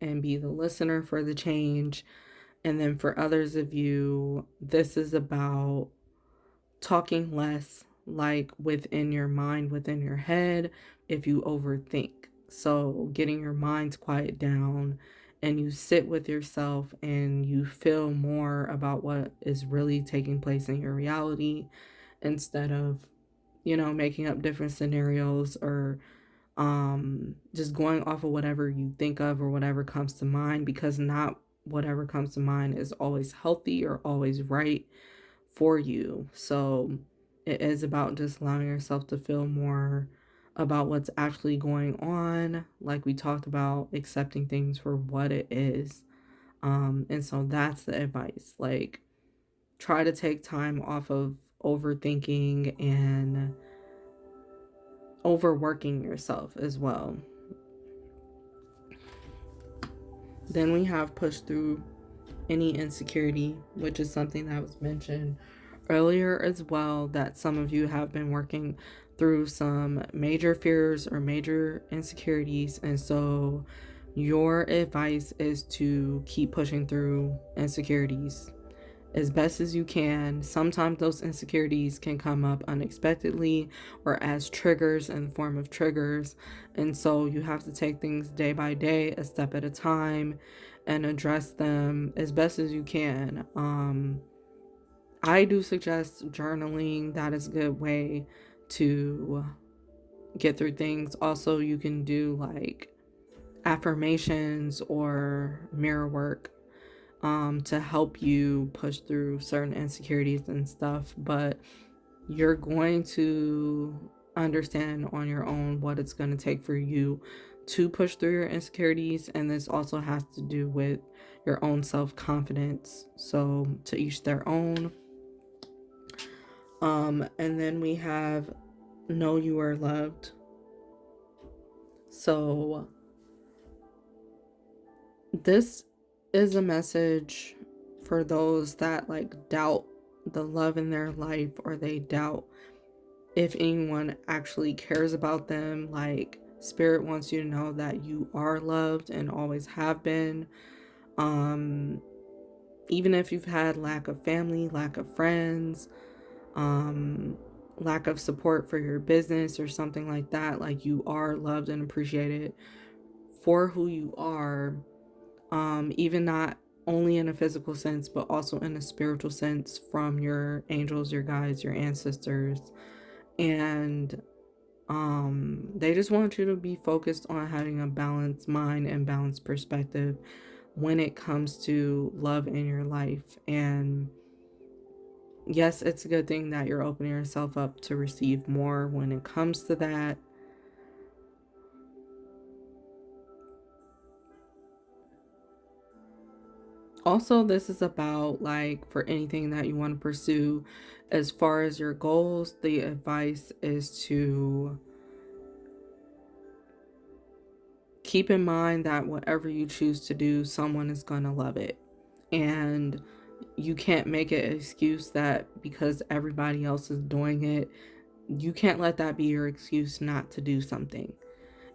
and be the listener for the change. And then for others of you, this is about talking less, like within your mind, within your head, if you overthink. So getting your mind quiet down and you sit with yourself and you feel more about what is really taking place in your reality, instead of, making up different scenarios, or just going off of whatever you think of or whatever comes to mind, because not whatever comes to mind is always healthy or always right for you. So it is about just allowing yourself to feel more about what's actually going on, like we talked about, accepting things for what it is. And so that's the advice. Like, try to take time off of overthinking and overworking yourself as well. Then we have push through any insecurity, which is something that was mentioned earlier as well, that some of you have been working through some major fears or major insecurities. And so your advice is to keep pushing through insecurities as best as you can. Sometimes those insecurities can come up unexpectedly or as triggers, in the form of triggers. And so you have to take things day by day, a step at a time, and address them as best as you can. I do suggest journaling. That is a good way to get through things. Also, you can do like affirmations or mirror work to help you push through certain insecurities and stuff. But you're going to understand on your own what it's going to take for you to push through your insecurities. And this also has to do with your own self-confidence. So to each their own. And then we have know you are loved. So this is a message for those that like doubt the love in their life, or they doubt if anyone actually cares about them. Like, Spirit wants you to know that you are loved and always have been. Even if you've had lack of family, lack of friends, lack of support for your business or something like that, like, you are loved and appreciated for who you are. Even not only in a physical sense, but also in a spiritual sense, from your angels, your guides, your ancestors. And they just want you to be focused on having a balanced mind and balanced perspective when it comes to love in your life. And yes, it's a good thing that you're opening yourself up to receive more when it comes to that. Also, this is about like for anything that you want to pursue as far as your goals, the advice is to keep in mind that whatever you choose to do, someone is going to love it. And you can't make it an excuse that because everybody else is doing it, you can't let that be your excuse not to do something.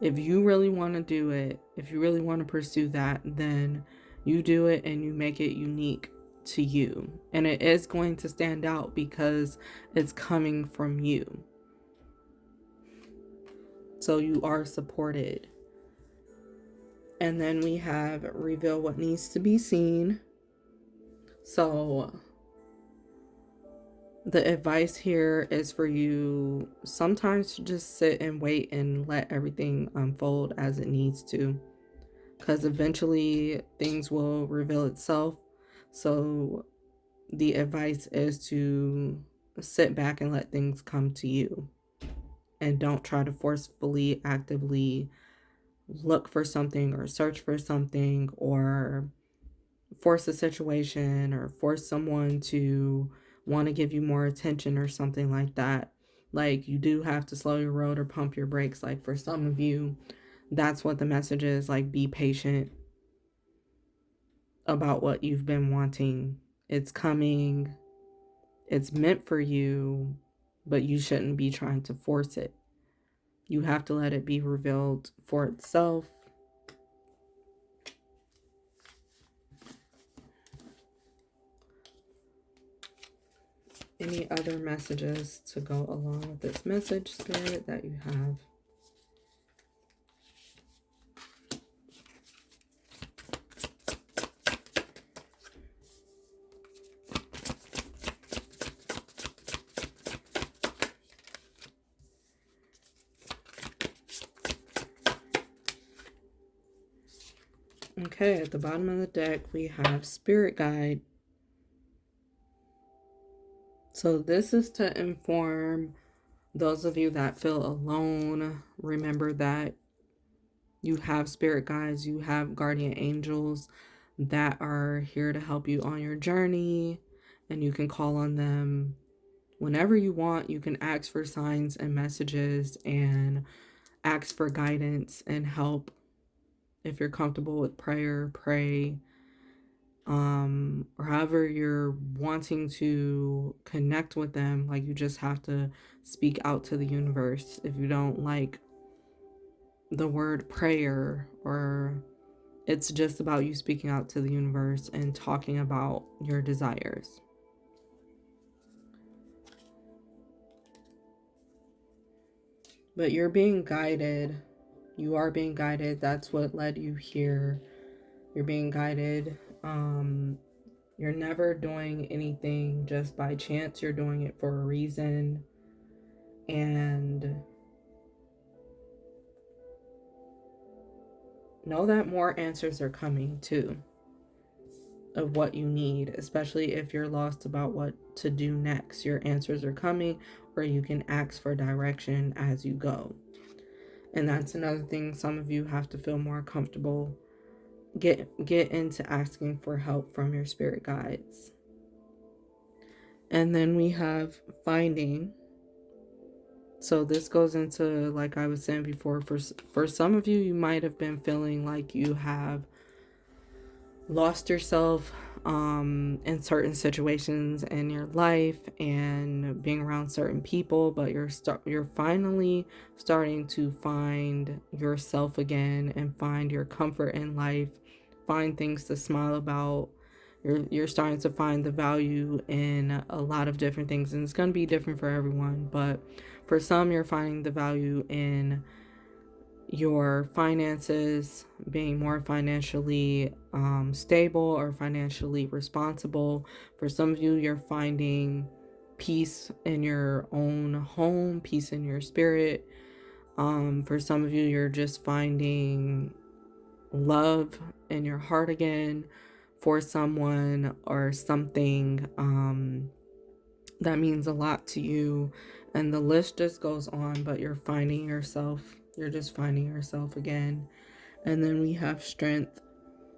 If you really want to do it, if you really want to pursue that, then you do it and you make it unique to you. And it is going to stand out because it's coming from you. So you are supported. And then we have reveal what needs to be seen. So the advice here is for you sometimes to just sit and wait and let everything unfold as it needs to, because eventually things will reveal itself. So the advice is to sit back and let things come to you, and don't try to forcefully actively look for something or search for something or force a situation or force someone to want to give you more attention or something like that. Like, you do have to slow your road or pump your brakes. Like, for some of you, that's what the message is. Like, be patient about what you've been wanting. It's coming, it's meant for you, but you shouldn't be trying to force it. You have to let it be revealed for itself. Any other messages to go along with this message, Spirit, that you have? Okay, at the bottom of the deck, we have Spirit Guide. So this is to inform those of you that feel alone. Remember that you have spirit guides, you have guardian angels that are here to help you on your journey, and you can call on them whenever you want. You can ask for signs and messages and ask for guidance and help. If you're comfortable with prayer, pray. Or however you're wanting to connect with them, like, you just have to speak out to the universe. If you don't like the word prayer, or it's just about you speaking out to the universe and talking about your desires. But you're being guided. You are being guided. That's what led you here. You're being guided. You're never doing anything just by chance. You're doing it for a reason. And know that more answers are coming too, of what you need, especially if you're lost about what to do next. Your answers are coming, or you can ask for direction as you go. And that's another thing. Some of you have to feel more comfortable. Get into asking for help from your spirit guides. And then we have finding. So this goes into, like I was saying before, for some of you, you might have been feeling like you have lost yourself in certain situations in your life and being around certain people, but you're finally starting to find yourself again and find your comfort in life, find things to smile about. You're starting to find the value in a lot of different things, and it's going to be different for everyone, but for some, you're finding the value in your finances, being more financially stable or financially responsible. For some of you, you're finding peace in your own home, peace in your spirit. For some of you, you're just finding love in your heart again for someone or something that means a lot to you. And the list just goes on, but you're finding yourself. You're just finding yourself again. And then we have strength.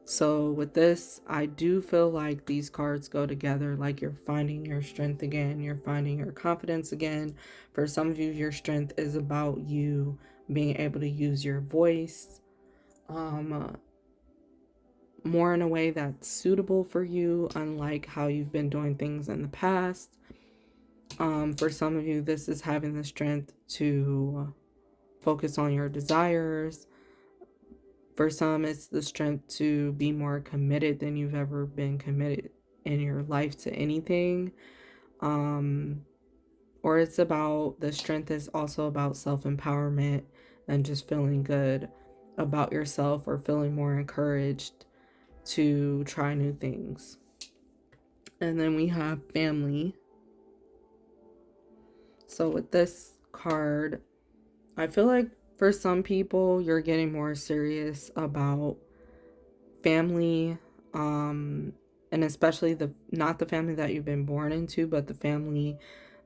So with this, I do feel like these cards go together. Like you're finding your strength again. You're finding your confidence again. For some of you, your strength is about you being able to use your voice more in a way that's suitable for you, unlike how you've been doing things in the past. For some of you, this is having the strength to focus on your desires. For some, it's the strength to be more committed than you've ever been committed in your life to anything. Or it's about, the strength is also about self-empowerment and just feeling good about yourself, or feeling more encouraged to try new things. And then we have family. So with this card, I feel like for some people, you're getting more serious about family, and especially not the family that you've been born into, but the family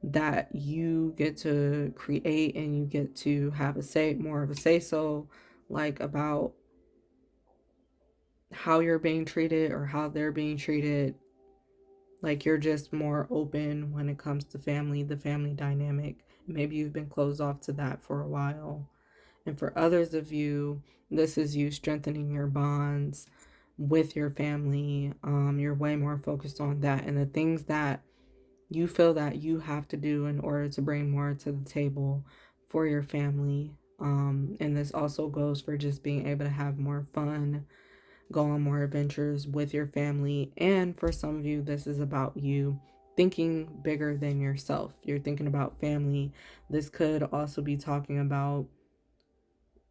that you get to create, and you get to have more of a say so, like about how you're being treated or how they're being treated. Like you're just more open when it comes to family, the family dynamic. Maybe you've been closed off to that for a while. And for others of you, this is you strengthening your bonds with your family. You're way more focused on that and the things that you feel that you have to do in order to bring more to the table for your family. And this also goes for just being able to have more fun, go on more adventures with your family. And for some of you, this is about you thinking bigger than yourself. You're thinking about family. This could also be talking about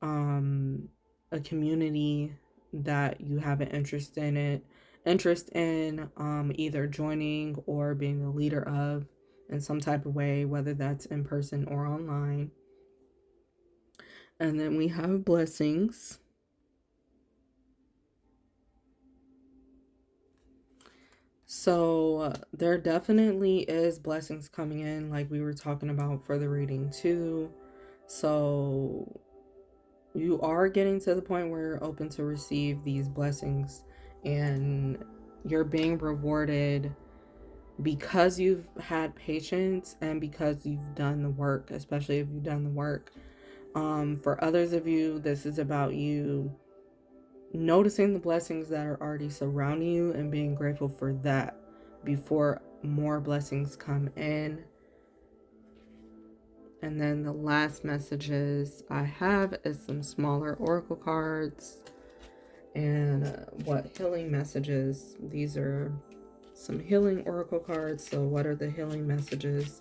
a community that you have an interest in either joining or being a leader of in some type of way, whether that's in person or online. And then we have blessings. So there definitely is blessings coming in, like we were talking about for the reading too. So you are getting to the point where you're open to receive these blessings, and you're being rewarded because you've had patience and because you've done the work, especially if you've done the work. For others of you, this is about you noticing the blessings that are already surrounding you and being grateful for that before more blessings come in. And then the last messages I have is some smaller oracle cards and what healing messages. These are some healing oracle cards. So what are the healing messages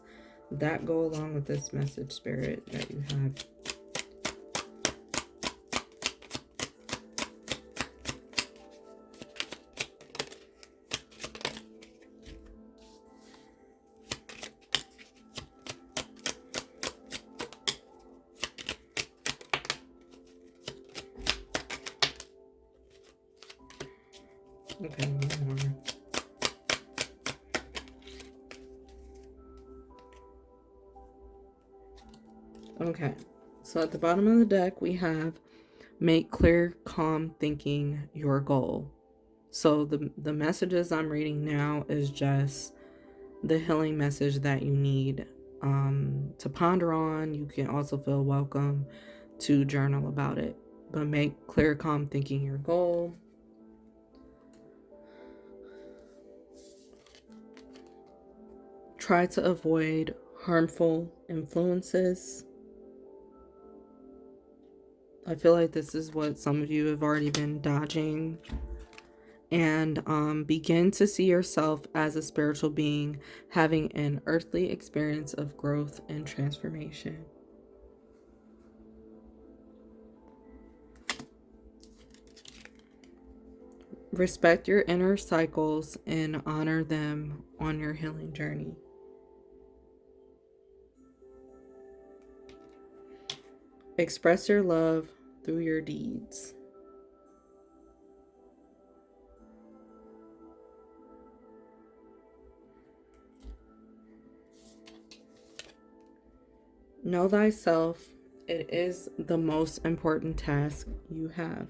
that go along with this message, Spirit, that you have? Okay, one more. Okay, so at the bottom of the deck, we have make clear, calm thinking your goal. So the messages I'm reading now is just the healing message that you need to ponder on. You can also feel welcome to journal about it. But make clear, calm thinking your goal. Try to avoid harmful influences. I feel like this is what some of you have already been dodging. And begin to see yourself as a spiritual being having an earthly experience of growth and transformation. Respect your inner cycles and honor them on your healing journey. Express your love through your deeds. Know thyself. It is the most important task you have.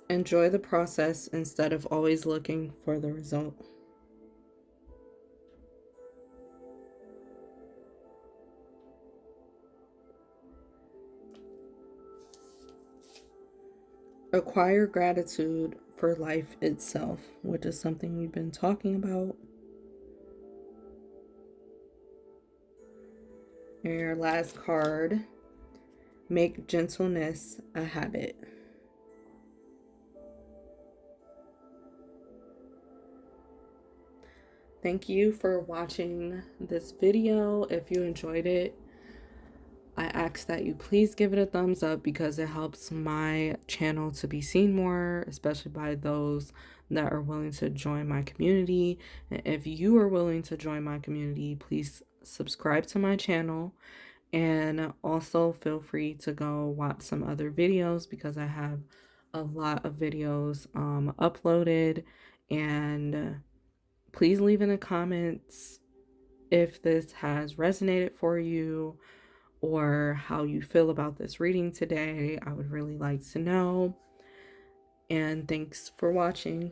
Enjoy the process instead of always looking for the result. Acquire gratitude for life itself, which is something we've been talking about. And your last card, make gentleness a habit. Thank you for watching this video. If you enjoyed it, I ask that you please give it a thumbs up because it helps my channel to be seen more, especially by those that are willing to join my community. And if you are willing to join my community, please subscribe to my channel. And also feel free to go watch some other videos because I have a lot of videos uploaded. And please leave in the comments if this has resonated for you or how you feel about this reading today. I would really like to know. And thanks for watching.